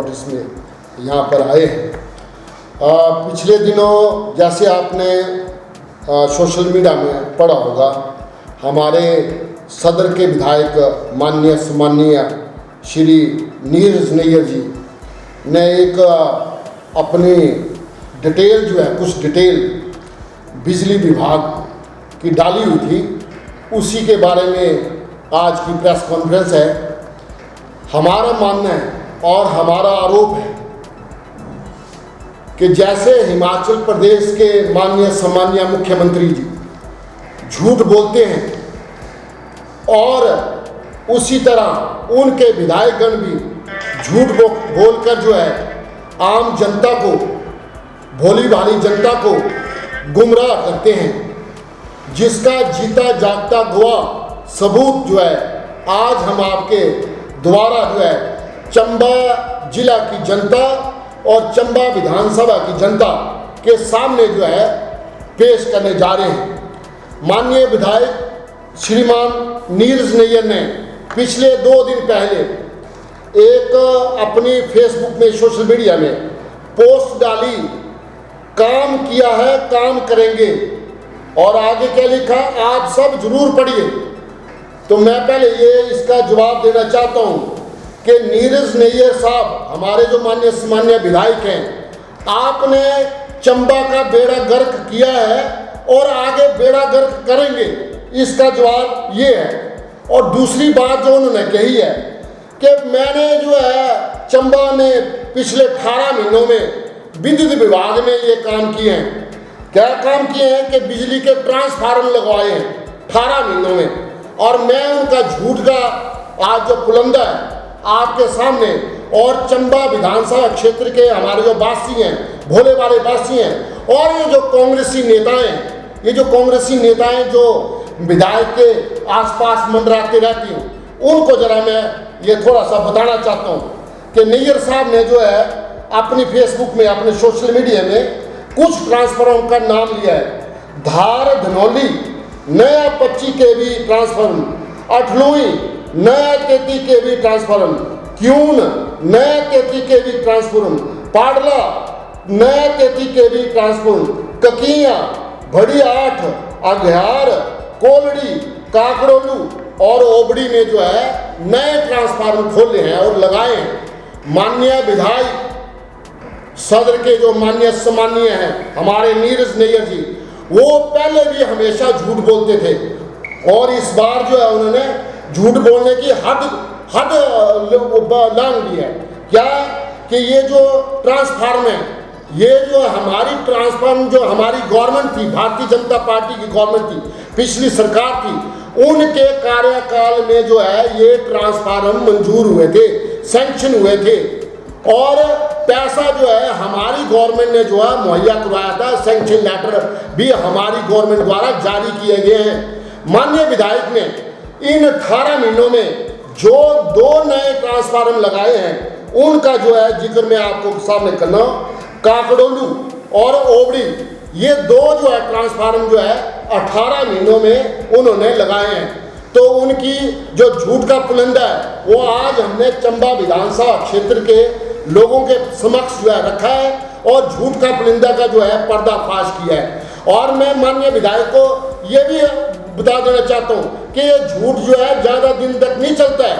Notice में यहाँ पर आए हैं। पिछले दिनों जैसे आपने सोशल मीडिया में पढ़ा होगा, हमारे सदर के विधायक माननीय सम्माननीय श्री नीरज नैयर जी ने एक अपनी डिटेल जो है, कुछ डिटेल बिजली विभाग की डाली हुई थी, उसी के बारे में आज की प्रेस कॉन्फ्रेंस है। हमारा मानना है और हमारा आरोप है कि जैसे हिमाचल प्रदेश के माननीय सम्माननीय मुख्यमंत्री जी झूठ बोलते हैं और उसी तरह उनके विधायकगण भी झूठ बोलकर जो है आम जनता को, भोली भाली जनता को गुमराह करते हैं, जिसका जीता जागता गवाह सबूत जो है आज हम आपके द्वारा जो है चंबा जिला की जनता और चंबा विधानसभा की जनता के सामने जो है पेश करने जा रहे हैं। माननीय विधायक श्रीमान नीरज नैयर ने पिछले 2 दिन पहले एक अपनी फेसबुक में, सोशल मीडिया में पोस्ट डाली, काम किया है काम करेंगे, और आगे क्या लिखा आप सब जरूर पढ़िए। तो मैं पहले ये इसका जवाब देना चाहता हूँ कि नीरज नैयर साहब, हमारे जो माननीय सम्माननीय विधायक हैं, आपने चंबा का बेड़ा गर्क किया है और आगे बेड़ा गर्क करेंगे, इसका जवाब ये है। और दूसरी बात जो उन्होंने कही है कि मैंने जो है चंबा में पिछले 18 महीनों में विद्युत विभाग में ये काम किए हैं। क्या काम किए हैं कि बिजली के ट्रांसफार्मर लगवाए हैं 18 महीनों में, और मैं उनका झूठ का आज जो पुलंदा है आपके सामने, और चंबा विधानसभा क्षेत्र के हमारे जो वासी हैं, भोले वाले वासी हैं, और ये जो कांग्रेसी नेताएं, ये जो कांग्रेसी नेताएं जो विधायक के आसपास मंडराते रहती हैं, उनको जरा मैं ये थोड़ा सा बताना चाहता हूँ कि नैयर साहब ने जो है अपनी फेसबुक में, अपने सोशल मीडिया में कुछ ट्रांसफार्मर का नाम लिया है। धार धनौली नया 25 kV ट्रांसफार्मर, अठलोई नया 33 kV ट्रांसफार्मर, क्यून नया 33 kV ट्रांसफार्मर, पाडला नया 33 kV ट्रांसफार्मर, ककिया, भड़ी 8, अघ्यार, कोलड़ी, काकड़ोलू और ओबड़ी में जो है नए ट्रांसफार्मर खोले हैं और लगाए हैं। माननीय विधायक सदर के जो माननीय सम्माननीय हैं हमारे नीरज नैयर जी, वो पहले भी हमेशा झूठ बोलते थे, और इस बार जो है उन्होंने झूठ बोलने की हद लांघ दी है। क्या कि ये जो ट्रांसफार्मर है, ये जो हमारी ट्रांसफार्मर जो हमारी गवर्नमेंट थी, भारतीय जनता पार्टी की गवर्नमेंट थी, पिछली सरकार थी, उनके कार्यकाल में जो है ये ट्रांसफार्मर मंजूर हुए थे, सैंक्शन हुए थे, और पैसा जो है हमारी गवर्नमेंट ने जो है मुहैया करवाया था। सैंक्शन लेटर भी हमारी गवर्नमेंट द्वारा जारी किए गए हैं। माननीय विधायक ने इन 18 महीनों में जो 2 नए ट्रांसफार्मर लगाए हैं, उनका जो है जिक्र मैं आपको सामने करना। काकड़ोलू और ओबड़ी, ये 2 जो है ट्रांसफार्मर जो है 18 महीनों में उन्होंने लगाए हैं। तो उनकी जो झूठ का पुलंदा है वो आज हमने चंबा विधानसभा क्षेत्र के लोगों के समक्ष जो है रखा है और झूठ का पुलिंदा का जो है पर्दाफाश किया है। और मैं माननीय विधायक को ये भी बता देना चाहता हूँ कि ये झूठ जो है ज़्यादा दिन तक नहीं चलता है।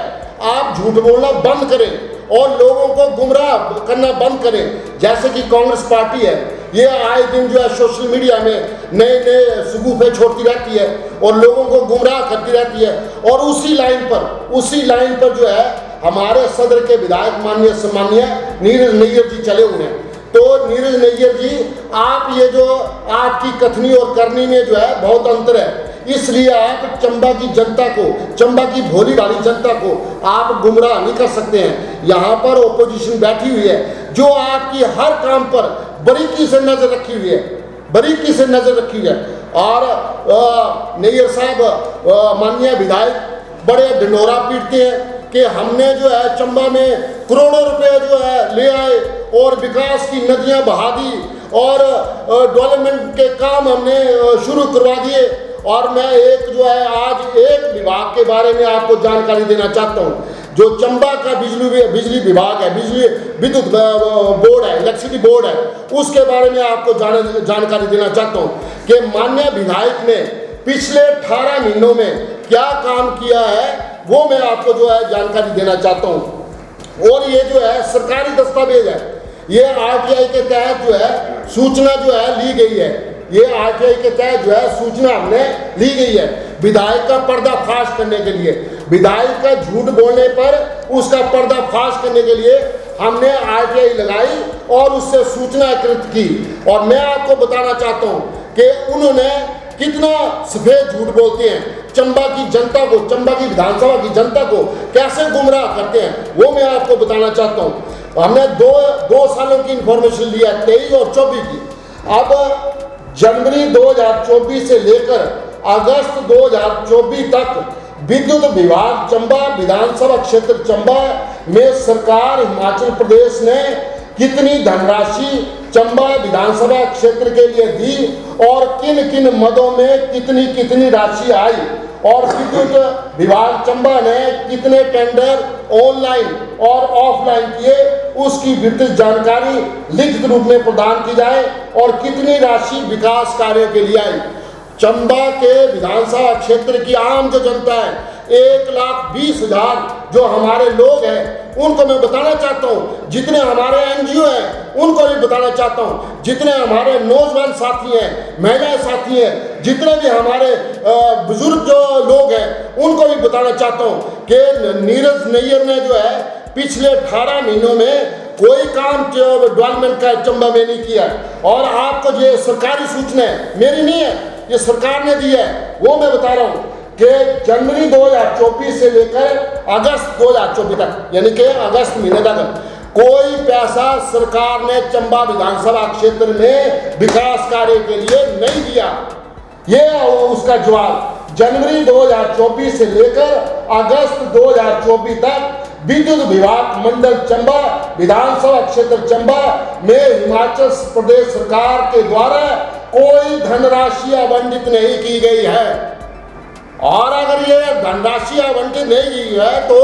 आप झूठ बोलना बंद करें और लोगों को गुमराह करना बंद करें। जैसे कि कांग्रेस पार्टी है, ये आए दिन जो है सोशल मीडिया में नए नए सुगूफे छोड़ती रहती है और लोगों को गुमराह करती रहती है, और उसी लाइन पर जो है हमारे सदर के विधायक माननीय सम्माननीय नीरज नैयर जी चले हुए हैं। तो नीरज नैयर जी, आप ये जो आपकी कथनी और करनी में जो है बहुत अंतर है, इसलिए आप चंबा की जनता को, चंबा की भोली भाली जनता को आप गुमराह नहीं कर सकते हैं। यहाँ पर ओपोजिशन बैठी हुई है जो आपकी हर काम पर बारीकी से नजर रखी हुई है, बारीकी से नजर रखी हुई है। और नैयर साहब माननीय विधायक बड़े ढिंढोरा पीटते हैं कि हमने जो है चंबा में करोड़ों रुपए जो है ले आए और विकास की नदियां बहा दी और डेवलपमेंट के काम हमने शुरू करवा दिए। और मैं एक जो है आज एक विभाग के बारे में आपको जानकारी देना चाहता हूँ। जो चंबा का बिजली विभाग है, बिजली विद्युत बोर्ड है, इलेक्ट्रिसिटी बोर्ड है, उसके बारे में आपको जानकारी देना चाहता हूँ कि माननीय विधायक ने पिछले 18 महीनों में क्या काम किया है, वो मैं आपको जो है जानकारी देना चाहता हूँ। और ये जो है सरकारी दस्तावेज है, ये आरटीआई के तहत जो है सूचना जो है ली गई है, ये आरटीआई के तहत जो है सूचना हमने ली गई है विधायक का पर्दाफाश करने के लिए। विधायक का झूठ बोलने पर उसका पर्दाफाश करने के लिए हमने आरटीआई लगाई और उससे सूचना एकत्रित की। और मैं आपको बताना चाहता हूँ कि उन्होंने कितना सफेद झूठ बोलते हैं, चंबा की जनता को, चंबा की विधानसभा की जनता को कैसे गुमराह करते हैं, वो मैं आपको बताना चाहता हूँ। हमने दो सालों की इंफॉर्मेशन लिया, 23 और 24 की। अब जनवरी 2024 से लेकर अगस्त 2024 तक विद्युत विभाग चंबा विधानसभा क्षेत्र चंबा में सरकार हिमाचल प्रदेश ने कितनी धनराशि चंबा विधानसभा क्षेत्र के लिए दी और किन किन मदों में कितनी कितनी राशि आई, और विद्युत विभाग चंबा ने कितने टेंडर ऑनलाइन और ऑफलाइन किए, उसकी विस्तृत जानकारी लिखित रूप में प्रदान की जाए और कितनी राशि विकास कार्यों के लिए आई। चंबा के विधानसभा क्षेत्र की आम जो जनता है, 1,20,000 जो हमारे लोग हैं, उनको मैं बताना चाहता हूँ, जितने हमारे एनजीओ हैं उनको भी बताना चाहता हूँ, जितने हमारे नौजवान साथी हैं, महिला साथी हैं, जितने भी हमारे बुजुर्ग जो लोग हैं, उनको भी बताना चाहता हूँ कि नीरज नैयर ने जो है पिछले 18 महीनों में कोई काम डेवलपमेंट का चंबा में नहीं किया। और आपको ये सरकारी सूचना है, मेरी नहीं है, ये सरकार ने दी है, वो मैं बता रहा हूँ कि जनवरी 2024 से लेकर अगस्त 2024 तक, यानी कि अगस्त महीने तक कोई पैसा सरकार ने चंबा विधानसभा क्षेत्र में विकास कार्य के लिए नहीं दिया। ये उसका जवाब। जनवरी 2024 से लेकर अगस्त 2024 तक विद्युत विभाग मंडल चंबा विधानसभा क्षेत्र चंबा में हिमाचल प्रदेश सरकार के द्वारा कोई धनराशि आवंटित नहीं की गई है। और अगर ये धनराशि आवंटित नहीं की है तो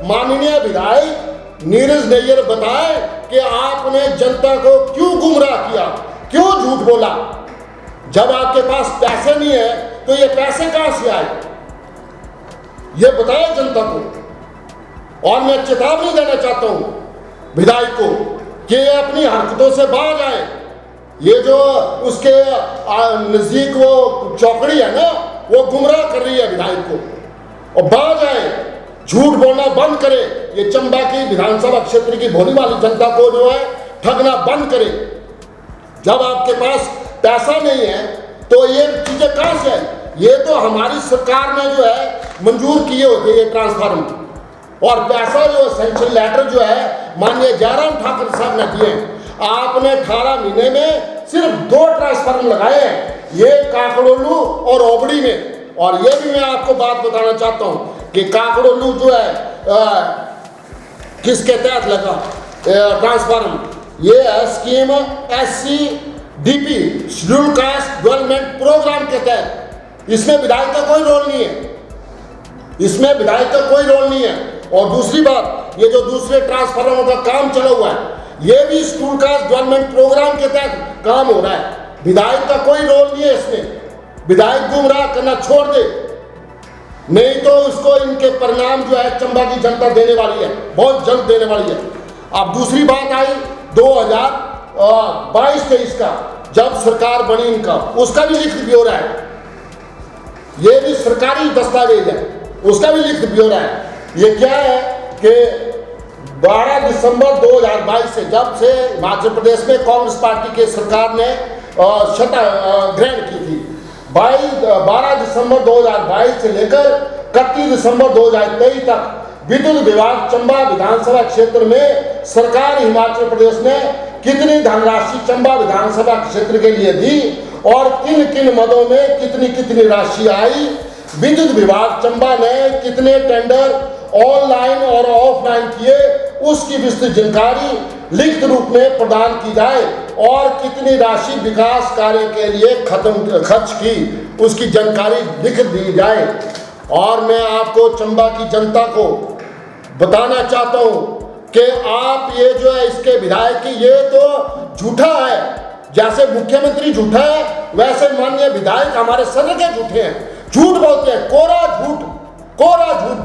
माननीय विधायक नीरज नैयर बताए कि आपने जनता को क्यों गुमराह किया, क्यों झूठ बोला। जब आपके पास पैसे नहीं है तो ये पैसे कहां से आए, ये बताए जनता को। और मैं चेतावनी देना चाहता हूं विधायक को कि ये अपनी हरकतों से बाहर आए। ये जो उसके नजदीक वो चौकड़ी है ना, वो गुमराह कर रही है विधायक को, और बाहर जाए, झूठ बोलना बंद करे। ये चंबा की विधानसभा क्षेत्र की भोली वाली जनता को जो है ठगना बंद करे। जब आपके पास पैसा नहीं है तो ये चीजें कहां से आई? ये तो हमारी सरकार ने जो है मंजूर किए होते ये ट्रांसफार्मर, और पैसा जो सैंक्शन लेटर जो है माननीय जयराम ठाकुर साहब ने दिए। आपने 18 महीने में सिर्फ 2 ट्रांसफार्मर लगाए हैं, ये काकड़ोलू और ओबड़ी में। और ये भी मैं आपको बात बताना चाहता हूं कि काकड़ोलू जो है किसके तहत लगा ट्रांसफार्मर, ये है scheme SCDP schedule caste development programme के तहत। इसमें विधायक का कोई रोल नहीं है, इसमें विधायक का कोई रोल नहीं है। और दूसरी बात, ये जो दूसरे ट्रांसफार्मरों का काम चला हुआ है, ये भी शेड्यूल कास्ट डेवलपमेंट प्रोग्राम के तहत काम हो रहा है। विधायक का कोई रोल नहीं है इसमें। विधायक गुमराह करना छोड़ दे, नहीं तो उसको इनके परिणाम जो है चंबा की जनता देने वाली है, बहुत जल्द देने वाली है। अब दूसरी बात आई 2022-23 का, जब सरकार बनी इनका, उसका भी लिखित ब्यौरा है। ये भी सरकारी दस्तावेज है, उसका भी लिखित ब्यौरा है। ये क्या है कि 12 दिसंबर 2022 से, जब से हिमाचल प्रदेश में कांग्रेस पार्टी के सरकार ने सत्ता ग्रहण की थी, 12 दिसंबर 2022 से लेकर 31 दिसंबर 2023 तक विद्युत विभाग चंबा विधानसभा क्षेत्र में सरकार हिमाचल प्रदेश ने कितनी धनराशि चंबा विधानसभा क्षेत्र के लिए दी और किन किन मदों में कितनी कितनी राशि आई। विद्युत विभाग चंबा ने कितने टेंडर ऑनलाइन और ऑफलाइन किए, उसकी विस्तृत जानकारी लिखित रूप में प्रदान की जाए और कितनी राशि विकास कार्य के लिए खर्च की, उसकी जानकारी लिखित दी जाए। और मैं आपको चंबा की जनता को बताना चाहता हूं कि आप ये जो है इसके विधायक की ये तो झूठा है, जैसे मुख्यमंत्री झूठा है वैसे माननीय विधायक हमारे सदन के झूठे हैं, झूठ बोलते हैं, कोरा झूठ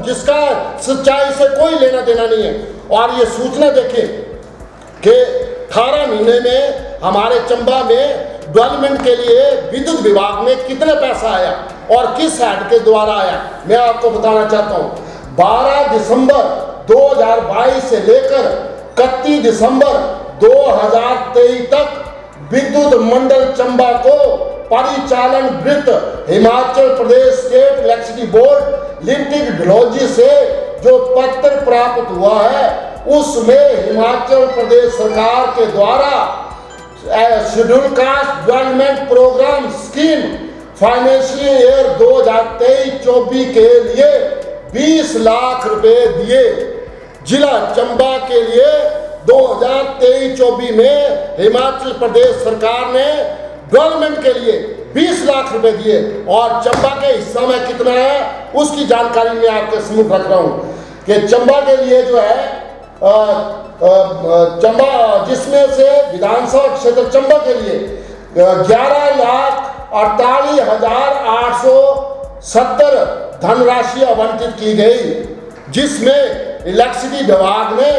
जिसका सच्चाई से कोई लेना देना नहीं है। और ये सूचना देखें कि 18 महीने में हमारे चंबा में डेवलपमेंट के लिए विद्युत विभाग में कितने पैसा आया और किस हेड के द्वारा आया, मैं आपको बताना चाहता हूं। 12 दिसंबर 2022 से लेकर 31 दिसंबर 2023 तक विद्युत मंडल चंबा को परिचालन वृत्त Himachal Pradesh state electricity board limited ढिलौजी से जो पत्र प्राप्त हुआ है उसमें हिमाचल प्रदेश सरकार के द्वारा schedule caste development programme scheme financial year 2023-24 के लिए 20 लाख रुपए दिए। जिला चंबा के लिए 2023-24 में हिमाचल प्रदेश सरकार ने डेवलपमेंट के लिए 20 लाख रुपए दिए और चंबा के हिस्सा में कितना है उसकी जानकारी मैं आपके सम्मुख रख रहा हूं कि चंबा के लिए जो है चंबा जिसमें से विधानसभा क्षेत्र चंबा के लिए 11,48,870 धनराशि आवंटित की गई, जिसमें इलेक्ट्रिसिटी विभाग ने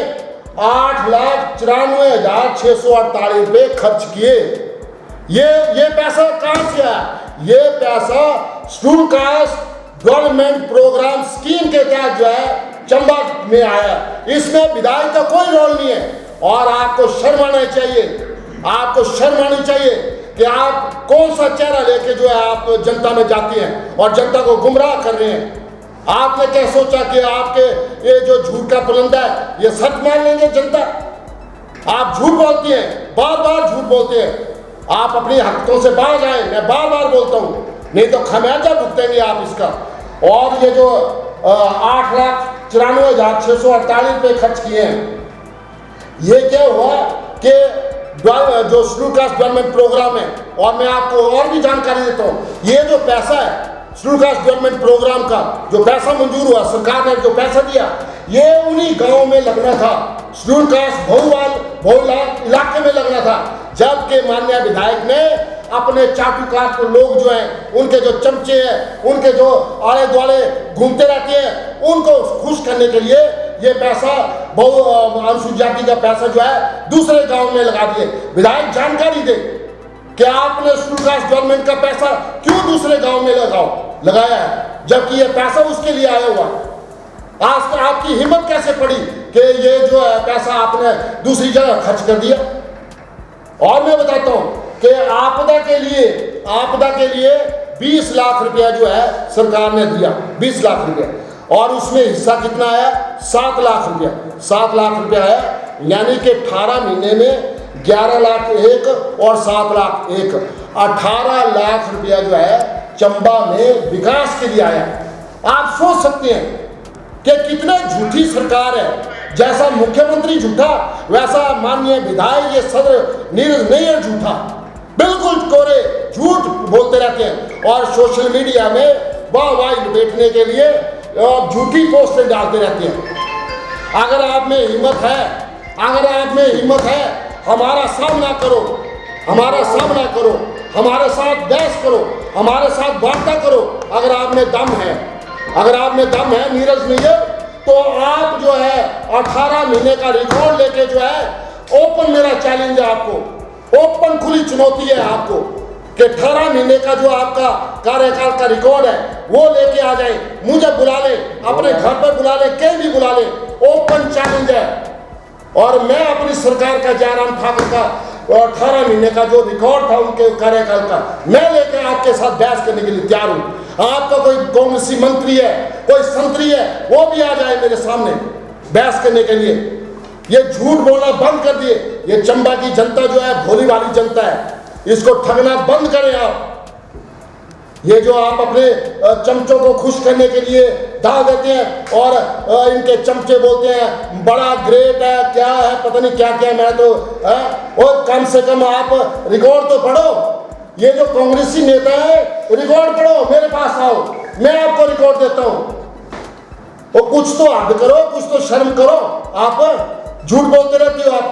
8,94,648 रुपये खर्च किए। ये पैसा कहां से आया? ये पैसा schedule caste development programme scheme के तहत जो है चंबा में आया। इसमें विधायक का कोई रोल नहीं है और आपको शर्म आना चाहिए, आपको शर्म आनी चाहिए कि आप कौन सा चेहरा लेके जो है आप जनता में जाती हैं और जनता को गुमराह कर रहे हैं। आपने क्या सोचा कि आपके ये जो झूठ का पुलंदा है ये सच मान लेंगे जनता? आप झूठ बोलती हैं, बार बार झूठ बोलते हैं, आप अपनी हरकतों से बाहर आए, मैं बार बार बोलता हूं, नहीं तो खमियाजा भुगतेंगे आप इसका। और ये जो 8,94,648 रुपये खर्च किए हैं, ये क्या हुआ कि जो शेड्यूल कास्ट डेवलपमेंट प्रोग्राम है, और मैं आपको और भी जानकारी देता हूँ, ये जो पैसा है शेड्यूल कास्ट डेवलपमेंट प्रोग्राम का जो पैसा मंजूर हुआ, सरकार ने जो पैसा दिया, ये उन्हीं गाँव में लगना था, शेड्यूल कास्ट बहुल इलाके में लगना था, जबकि माननीय विधायक ने अपने चाटुकार को लोग जो हैं उनके जो चमचे हैं, उनके जो आले द्वाले घूमते रहते हैं, उनको खुश करने के लिए ये पैसा अनुसूचित जाति का पैसा जो है दूसरे गांव में लगा दिए। विधायक जानकारी दे कि आपने शेड्यूल कास्ट डेवलपमेंट का पैसा क्यों दूसरे गांव में लगाया है, जबकि ये पैसा उसके लिए आया हुआ। आज आपकी हिम्मत कैसे पड़ी कि ये जो है पैसा आपने दूसरी जगह खर्च कर दिया? और मैं बताता हूं कि आपदा के लिए 20 लाख रुपया जो है सरकार ने दिया, 20 लाख रुपया, और उसमें हिस्सा कितना आया? 7 लाख रुपया। 7 लाख रुपया है, यानी कि 18 महीने में 11 लाख एक और 7 लाख एक, 18 लाख रुपया जो है चंबा में विकास के लिए आया। आप सोच सकते हैं कि कितना झूठी सरकार है। जैसा मुख्यमंत्री झूठा वैसा माननीय विधायक ये सदर नीरज नैयर झूठा, बिल्कुल कोरे झूठ बोलते रहते हैं और सोशल मीडिया में वाह बैठने के लिए झूठी पोस्टें डालते रहते हैं। अगर आप में हिम्मत है, हमारा सामना करो, हमारे साथ बहस करो, हमारे साथ वार्ता करो। अगर आप में दम है नीरज नैयर, तो आप जो है 18 महीने का रिकॉर्ड लेके जो है ओपन, मेरा चैलेंज है आपको, ओपन खुली चुनौती है आपको कि 18 महीने का जो आपका कार्यकाल का रिकॉर्ड है वो लेके आ जाए, मुझे बुला ले, अपने घर पर बुला ले, कहीं भी बुला ले, ओपन चैलेंज है। और मैं अपनी सरकार का जयराम ठाकुर का 18 महीने का जो रिकॉर्ड था उनके कार्यकाल का, मैं लेकर आपके साथ बहस करने के लिए तैयार हूं। आपका कोई कांग्रेसी मंत्री है, कोई संतरी है, वो भी आ जाए मेरे सामने बहस करने के लिए। ये झूठ बोलना बंद कर दिए। ये चंबा की जनता जो है भोली भाली जनता है, इसको ठगना बंद करें आप। ये जो आप अपने चमचों को खुश करने के लिए डाल देते हैं और इनके चमचे बोलते हैं बड़ा ग्रेट है, क्या है, पता नहीं क्या क्या, मैं तो और कम से कम आप रिकॉर्ड तो पढ़ो। ये जो कांग्रेसी नेता है रिकॉर्ड पढ़ो, मेरे पास आओ, मैं आपको रिकॉर्ड देता हूं। वो कुछ कुछ तो हद करो, कुछ तो शर्म करो। आप झूठ बोलते रहते हो। आप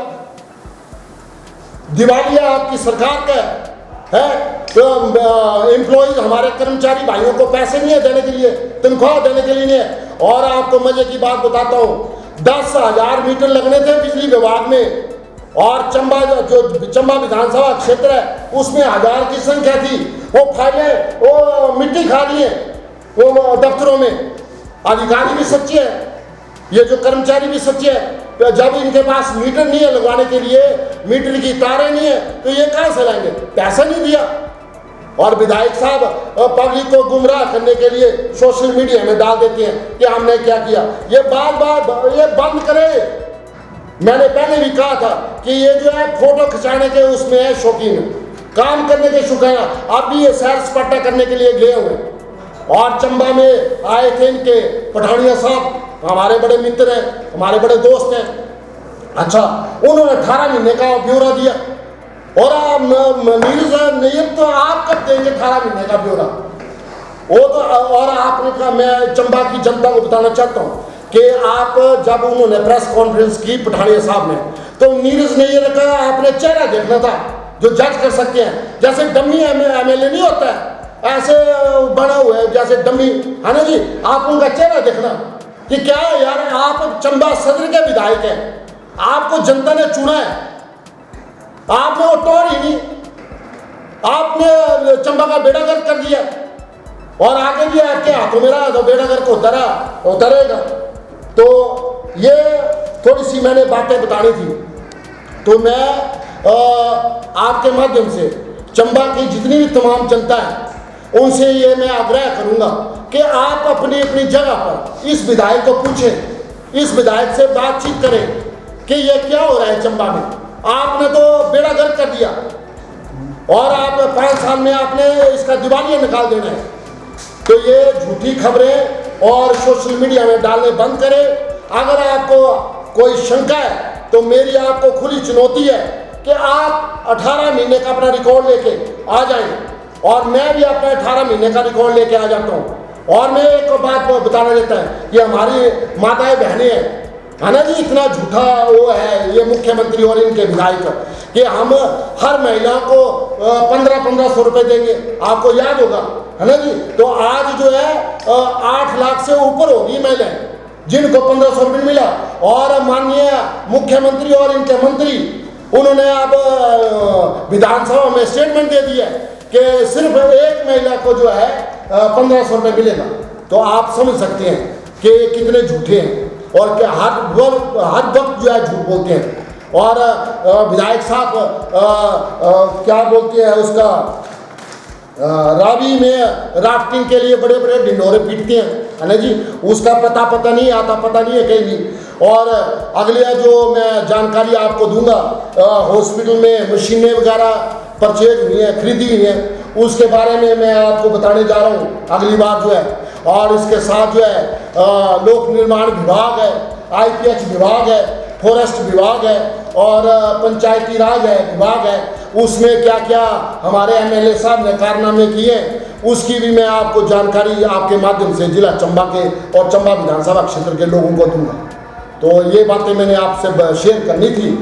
दिवालिया आपकी सरकार का है। तो एम्प्लॉइज हमारे कर्मचारी भाइयों को पैसे नहीं है देने के लिए, तनख्वाह देने के लिए नहीं है। और आपको मजे की बात बताता हूँ, 10,000 मीटर लगने थे बिजली विभाग में, और चंबा जो चंबा विधानसभा क्षेत्र है उसमें 1000 की संख्या थी। वो फाइलें वो मिट्टी खा लिए वो दफ्तरों में। अधिकारी भी सच्चे हैं, ये जो कर्मचारी भी सच्चे हैं। जब इनके पास मीटर नहीं है लगवाने के लिए, मीटर की तारें नहीं है, तो ये कहाँ से लाएंगे? पैसा नहीं दिया। और विधायक साहब पब्लिक को गुमराह करने के लिए सोशल मीडिया में डाल देते हैं कि हमने क्या किया। ये बार ये बंद करें। मैंने पहले भी कहा था कि ये जो है फोटो खिंचाने के उसमें है शौकीन, काम करने के शौकीन। अब भी ये सैर सपाटा करने के लिए गए हुए। और चंबा में आए थे इनके पठानिया साहब, हमारे बड़े मित्र हैं, हमारे बड़े दोस्त हैं। अच्छा, उन्होंने 18 महीने का ब्यौरा दिया। और आप नीरज तो आप कब देंगे 18 महीने का ब्यौरा? वो तो और आपने कहा, मैं चंबा की जनता को बताना चाहता हूँ कि आप जब उन्होंने प्रेस कॉन्फ्रेंस की पठानिया साहब ने, तो नीरज ने ये कहा आपने चेहरा देखना था, जो जज कर सकते हैं। जैसे डमी एमएलए नहीं होता है, ऐसे बना हुआ है जैसे डमी, है ना जी। आप उनका चेहरा देखना कि क्या है यार, आप चंबा सदर के विधायक हैं, आपको जनता ने चुना है, आपने वो टोर ही नहीं, आपने चंबा का बेड़ा गर्क कर दिया। और आगे भी आपके हाथों में रहा तो बेड़ा गर्क उतरेगा। तो ये थोड़ी सी मैंने बातें बतानी थी। तो मैं आपके माध्यम से चंबा की जितनी भी तमाम जनता है उनसे ये मैं आग्रह करूंगा कि आप अपनी अपनी जगह पर इस विधायक को पूछें, इस विधायक से बातचीत करें कि ये क्या हो रहा है चंबा में। आपने तो बेड़ा गर्क कर दिया और आप 5 साल में आपने इसका दिवालिया निकाल देना है। तो ये झूठी खबरें और सोशल मीडिया में डालने बंद करें। अगर आपको कोई शंका है तो मेरी आपको खुली चुनौती है कि आप 18 महीने का अपना रिकॉर्ड लेके आ जाएं, और मैं भी अपना 18 महीने का रिकॉर्ड लेके आ जाता हूँ। और मैं एक बात बताना देता है कि हमारी माताएं बहनें हैं, है ना जी, इतना झूठा वो है ये मुख्यमंत्री और इनके विधायक कि हम हर महिला को 1500 रुपये देंगे। आपको याद होगा, है ना जी। तो आज जो है 8 लाख से ऊपर होगी महिलाएं जिनको 1500 रुपये मिला। और माननीय मुख्यमंत्री और इनके मंत्री उन्होंने अब विधानसभा में स्टेटमेंट दे दिया कि सिर्फ एक महिला को जो है 1500 रुपये मिलेगा। तो आप समझ सकते हैं कि कितने झूठे हैं और क्या हर वक्त जो है झूठ बोलते हैं। और विधायक साहब क्या बोलते हैं उसका, रावी में राफ्टिंग के लिए बड़े बड़े ढिंढोरे पीटते हैं, है ना जी। उसका पता नहीं आता, पता नहीं है कहीं भी। और अगले जो मैं जानकारी आपको दूंगा, हॉस्पिटल में मशीनें वगैरह परचेज हुई हैं, खरीदी हुई हैं, उसके बारे में मैं आपको बताने जा रहा हूँ अगली बार जो है। और इसके साथ जो है लोक निर्माण विभाग है, IPH विभाग है, फॉरेस्ट विभाग है और पंचायती राज है विभाग है। उसमें क्या क्या हमारे MLA साहब ने कारनामे किए उसकी भी मैं आपको जानकारी आपके माध्यम से जिला चंबा के और चंबा विधानसभा क्षेत्र के लोगों को दूंगा। तो ये बातें मैंने आपसे शेयर करनी थी।